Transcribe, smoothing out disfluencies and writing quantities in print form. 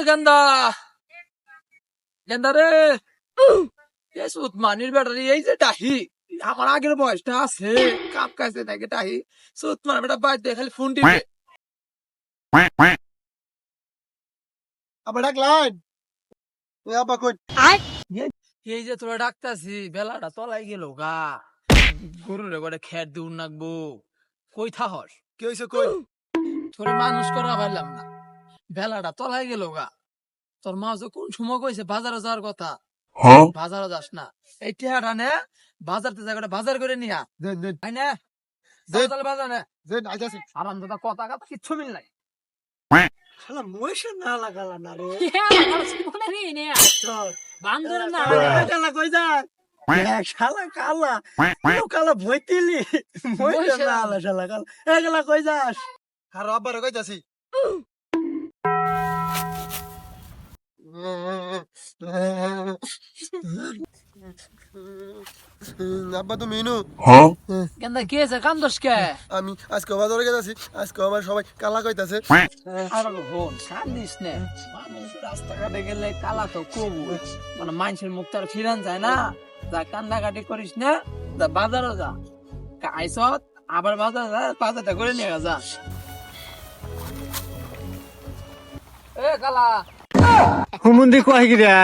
গেন্দা গেন্দা রে সুতমানির ব্যাটারি এই যে ডাহি আমার আগের বয়সটা আছে কাপ কাছে নাকি ডাহি সুতমান বেটা বাইর দিয়ে খালি ফোন টিপে আবার ডাকলাম তুই আব্বা কই এই যে তোরা ডাকতাছি বেলাটা তলাই গেল গা গরুরে করে খের দিউন নাকবো কই থাহস কি হইছে কই তোরে মানুষ করা পারলাম না বেলাটা তলাই গেল গা তোর মা যে কোন সময় কইছে বাজারে যাওয়ার কথা বাজারে যাস না এই টিহাটা নে বাজারতে জায়গাটা বাজার করে নিয়া দেন দেন তাই না দেন বাজার নে দেন আইতাছি আরাম দাদা কথা কথা কিচ্ছু মিল নাই শালা মইছে না লাগালা না রে বান্দর না কালা কই যা শালা কালা তুই কালা ভইতিলি মইছে না আলা শালা কালা এগুলা কই যাস আর আব্বার কইতাছি আব্বা তুমি ইনু কেন্দা কি আছে কান্দস কে আমি আজকে বাজারে গেছি আজকে আমার সবাই কালা কইতাছে আর হন কান্দিস নে মানুষ রাস্তাঘাটে গেলে কালা তো কবু মানে মানুষের মুখ তার ফিরান যায় না যা কান্দাকাটি করিস না যা বাজারও যা আইসত আবার বাজার যা বাজারটা করে নিয়ে যা এ কালা হুমুন্দি কয় গিরা